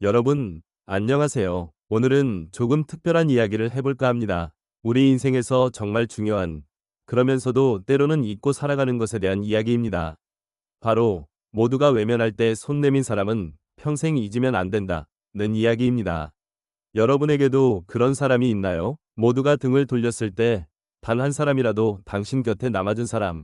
여러분, 안녕하세요. 오늘은 조금 특별한 이야기를 해볼까 합니다. 우리 인생에서 정말 중요한, 그러면서도 때로는 잊고 살아가는 것에 대한 이야기입니다. 바로, 모두가 외면할 때 손 내민 사람은 평생 잊으면 안 된다는 이야기입니다. 여러분에게도 그런 사람이 있나요? 모두가 등을 돌렸을 때, 단 한 사람이라도 당신 곁에 남아준 사람.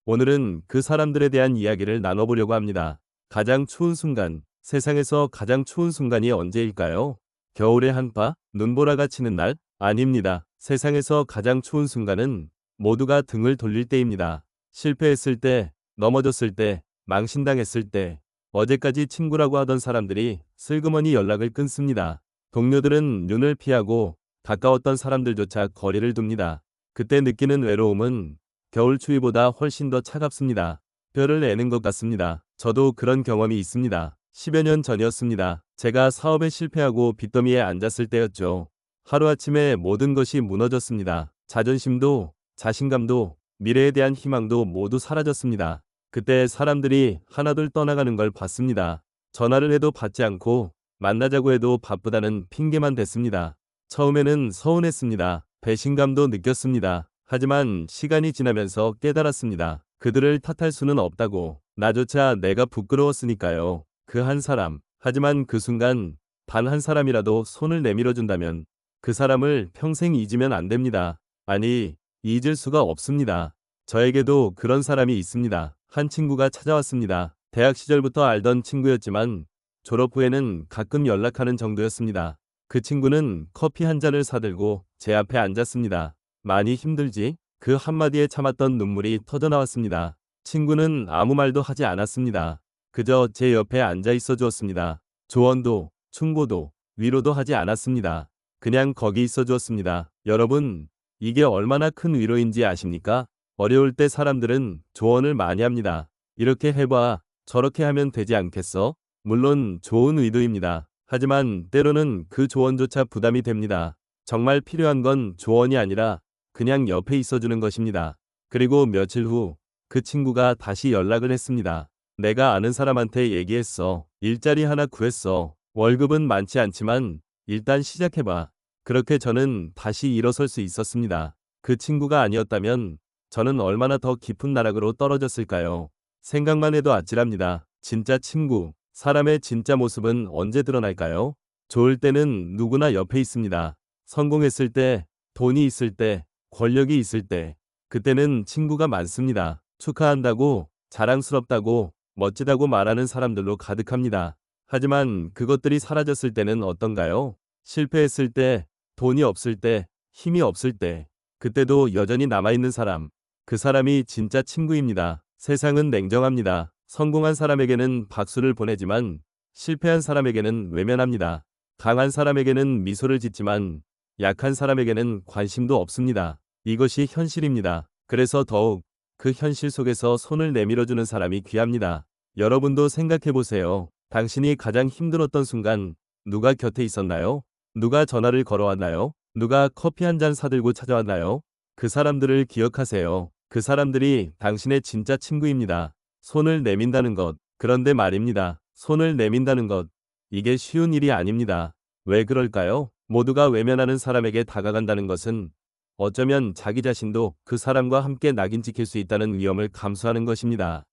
오늘은 그 사람들에 대한 이야기를 나눠보려고 합니다. 가장 추운 순간, 세상에서 가장 추운 순간이 언제일까요? 겨울의 한파, 눈보라가 치는 날? 아닙니다. 세상에서 가장 추운 순간은 모두가 등을 돌릴 때입니다. 실패했을 때, 넘어졌을 때, 망신당했을 때, 어제까지 친구라고 하던 사람들이 슬그머니 연락을 끊습니다. 동료들은 눈을 피하고 가까웠던 사람들조차 거리를 둡니다. 그때 느끼는 외로움은 겨울 추위보다 훨씬 더 차갑습니다. 뼈를 내는 것 같습니다. 저도 그런 경험이 있습니다. 10여 년 전이었습니다. 제가 사업에 실패하고 빚더미에 앉았을 때였죠. 하루아침에 모든 것이 무너졌습니다. 자존심도, 자신감도, 미래에 대한 희망도 모두 사라졌습니다. 그때 사람들이 하나둘 떠나가는 걸 봤습니다. 전화를 해도 받지 않고 만나자고 해도 바쁘다는 핑계만 댔습니다. 처음에는 서운했습니다. 배신감도 느꼈습니다. 하지만 시간이 지나면서 깨달았습니다. 그들을 탓할 수는 없다고. 나조차 내가 부끄러웠으니까요. 그 한 사람. 하지만 그 순간 단 한 사람이라도 손을 내밀어준다면 그 사람을 평생 잊으면 안 됩니다. 아니, 잊을 수가 없습니다. 저에게도 그런 사람이 있습니다. 한 친구가 찾아왔습니다. 대학 시절부터 알던 친구였지만 졸업 후에는 가끔 연락하는 정도였습니다. 그 친구는 커피 한 잔을 사들고 제 앞에 앉았습니다. 많이 힘들지? 그 한마디에 참았던 눈물이 터져나왔습니다. 친구는 아무 말도 하지 않았습니다. 그저 제 옆에 앉아 있어 주었습니다. 조언도, 충고도, 위로도 하지 않았습니다. 그냥 거기 있어 주었습니다. 여러분, 이게 얼마나 큰 위로인지 아십니까? 어려울 때 사람들은 조언을 많이 합니다. 이렇게 해봐, 저렇게 하면 되지 않겠어? 물론 좋은 의도입니다. 하지만 때로는 그 조언조차 부담이 됩니다. 정말 필요한 건 조언이 아니라 그냥 옆에 있어주는 것입니다. 그리고 며칠 후 그 친구가 다시 연락을 했습니다. 내가 아는 사람한테 얘기했어. 일자리 하나 구했어. 월급은 많지 않지만 일단 시작해봐. 그렇게 저는 다시 일어설 수 있었습니다. 그 친구가 아니었다면 저는 얼마나 더 깊은 나락으로 떨어졌을까요? 생각만 해도 아찔합니다. 진짜 친구, 사람의 진짜 모습은 언제 드러날까요? 좋을 때는 누구나 옆에 있습니다. 성공했을 때, 돈이 있을 때, 권력이 있을 때, 그때는 친구가 많습니다. 축하한다고, 자랑스럽다고, 멋지다고 말하는 사람들로 가득합니다. 하지만 그것들이 사라졌을 때는 어떤가요? 실패했을 때, 돈이 없을 때, 힘이 없을 때, 그때도 여전히 남아있는 사람. 그 사람이 진짜 친구입니다. 세상은 냉정합니다. 성공한 사람에게는 박수를 보내지만 실패한 사람에게는 외면합니다. 강한 사람에게는 미소를 짓지만 약한 사람에게는 관심도 없습니다. 이것이 현실입니다. 그래서 더욱 그 현실 속에서 손을 내밀어주는 사람이 귀합니다. 여러분도 생각해보세요. 당신이 가장 힘들었던 순간 누가 곁에 있었나요? 누가 전화를 걸어왔나요? 누가 커피 한 잔 사들고 찾아왔나요? 그 사람들을 기억하세요. 그 사람들이 당신의 진짜 친구입니다. 손을 내민다는 것. 그런데 말입니다. 손을 내민다는 것. 이게 쉬운 일이 아닙니다. 왜 그럴까요? 모두가 외면하는 사람에게 다가간다는 것은 어쩌면 자기 자신도 그 사람과 함께 낙인 찍힐 수 있다는 위험을 감수하는 것입니다.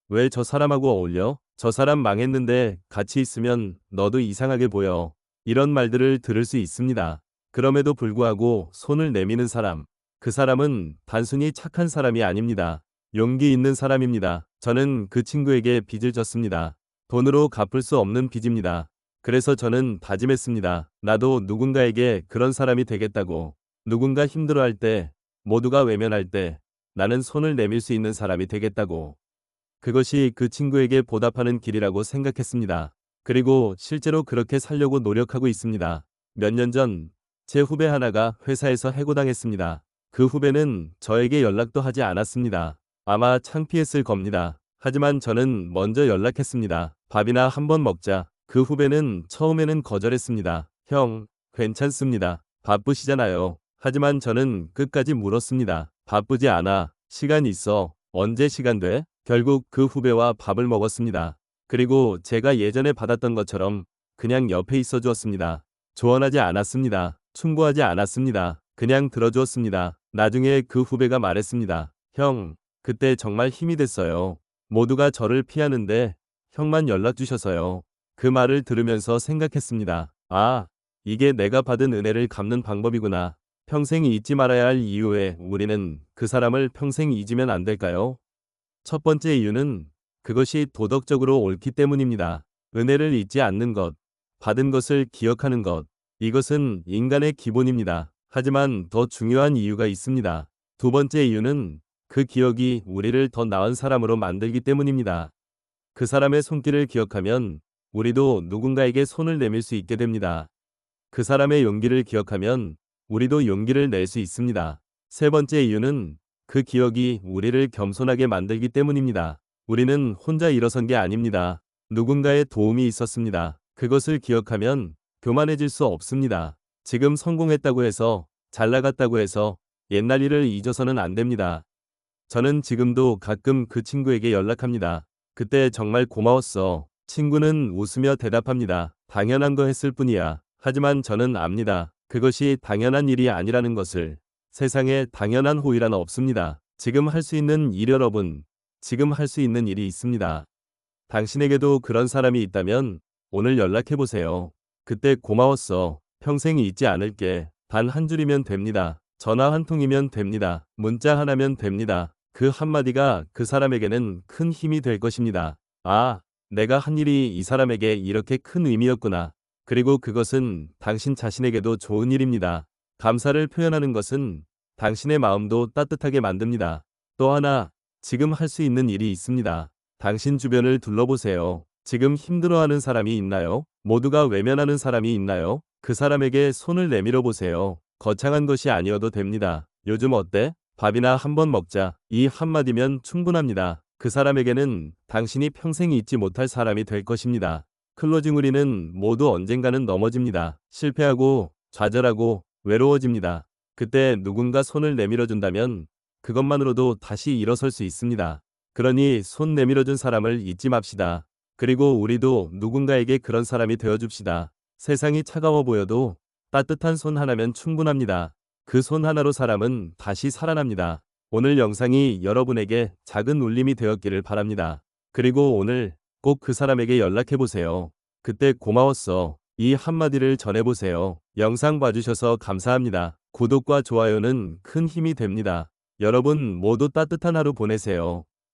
왜 저 사람하고 어울려? 저 사람 망했는데 같이 있으면 너도 이상하게 보여. 이런 말들을 들을 수 있습니다. 그럼에도 불구하고 손을 내미는 사람. 그 사람은 단순히 착한 사람이 아닙니다. 용기 있는 사람입니다. 저는 그 친구에게 빚을 졌습니다. 돈으로 갚을 수 없는 빚입니다. 그래서 저는 다짐했습니다. 나도 누군가에게 그런 사람이 되겠다고. 누군가 힘들어할 때, 모두가 외면할 때, 나는 손을 내밀 수 있는 사람이 되겠다고. 그것이 그 친구에게 보답하는 길이라고 생각했습니다. 그리고 실제로 그렇게 살려고 노력하고 있습니다. 몇 년 전, 제 후배 하나가 회사에서 해고당했습니다. 그 후배는 저에게 연락도 하지 않았습니다. 아마 창피했을 겁니다. 하지만 저는 먼저 연락했습니다. 밥이나 한번 먹자. 그 후배는 처음에는 거절했습니다. 형, 괜찮습니다. 바쁘시잖아요. 하지만 저는 끝까지 물었습니다. 바쁘지 않아. 시간 있어. 언제 시간 돼? 결국 그 후배와 밥을 먹었습니다. 그리고 제가 예전에 받았던 것처럼 그냥 옆에 있어 주었습니다. 조언하지 않았습니다. 충고하지 않았습니다. 그냥 들어주었습니다. 나중에 그 후배가 말했습니다. 형, 그때 정말 힘이 됐어요. 모두가 저를 피하는데 형만 연락 주셔서요. 그 말을 들으면서 생각했습니다. 아, 이게 내가 받은 은혜를 갚는 방법이구나. 평생 잊지 말아야 할 이유에 우리는 그 사람을 평생 잊으면 안 될까요? 첫 번째 이유는 그것이 도덕적으로 옳기 때문입니다. 은혜를 잊지 않는 것, 받은 것을 기억하는 것, 이것은 인간의 기본입니다. 하지만 더 중요한 이유가 있습니다. 두 번째 이유는 그 기억이 우리를 더 나은 사람으로 만들기 때문입니다. 그 사람의 손길을 기억하면 우리도 누군가에게 손을 내밀 수 있게 됩니다. 그 사람의 용기를 기억하면 우리도 용기를 낼 수 있습니다. 세 번째 이유는 그 기억이 우리를 겸손하게 만들기 때문입니다. 우리는 혼자 일어선 게 아닙니다. 누군가의 도움이 있었습니다. 그것을 기억하면 교만해질 수 없습니다. 지금 성공했다고 해서, 잘 나갔다고 해서 옛날 일을 잊어서는 안 됩니다. 저는 지금도 가끔 그 친구에게 연락합니다. 그때 정말 고마웠어. 친구는 웃으며 대답합니다. 당연한 거 했을 뿐이야. 하지만 저는 압니다. 그것이 당연한 일이 아니라는 것을. 세상에 당연한 호의란 없습니다. 지금 할 수 있는 일 여러분, 지금 할 수 있는 일이 있습니다. 당신에게도 그런 사람이 있다면 오늘 연락해보세요. 그때 고마웠어. 평생 잊지 않을게. 단 한 줄이면 됩니다. 전화 한 통이면 됩니다. 문자 하나면 됩니다. 그 한마디가 그 사람에게는 큰 힘이 될 것입니다. 아, 내가 한 일이 이 사람에게 이렇게 큰 의미였구나. 그리고 그것은 당신 자신에게도 좋은 일입니다. 감사를 표현하는 것은 당신의 마음도 따뜻하게 만듭니다. 또 하나, 지금 할 수 있는 일이 있습니다. 당신 주변을 둘러보세요. 지금 힘들어하는 사람이 있나요? 모두가 외면하는 사람이 있나요? 그 사람에게 손을 내밀어 보세요. 거창한 것이 아니어도 됩니다. 요즘 어때? 밥이나 한번 먹자. 이 한마디면 충분합니다. 그 사람에게는 당신이 평생 잊지 못할 사람이 될 것입니다. 클로징 우리는 모두 언젠가는 넘어집니다. 실패하고 좌절하고 외로워집니다. 그때 누군가 손을 내밀어 준다면 그것만으로도 다시 일어설 수 있습니다. 그러니 손 내밀어준 사람을 잊지 맙시다. 그리고 우리도 누군가에게 그런 사람이 되어줍시다. 세상이 차가워 보여도 따뜻한 손 하나면 충분합니다. 그 손 하나로 사람은 다시 살아납니다. 오늘 영상이 여러분에게 작은 울림이 되었기를 바랍니다. 그리고 오늘 꼭 그 사람에게 연락해보세요. 그때 고마웠어. 이 한마디를 전해보세요. 영상 봐주셔서 감사합니다. 구독과 좋아요는 큰 힘이 됩니다. 여러분 모두 따뜻한 하루 보내세요.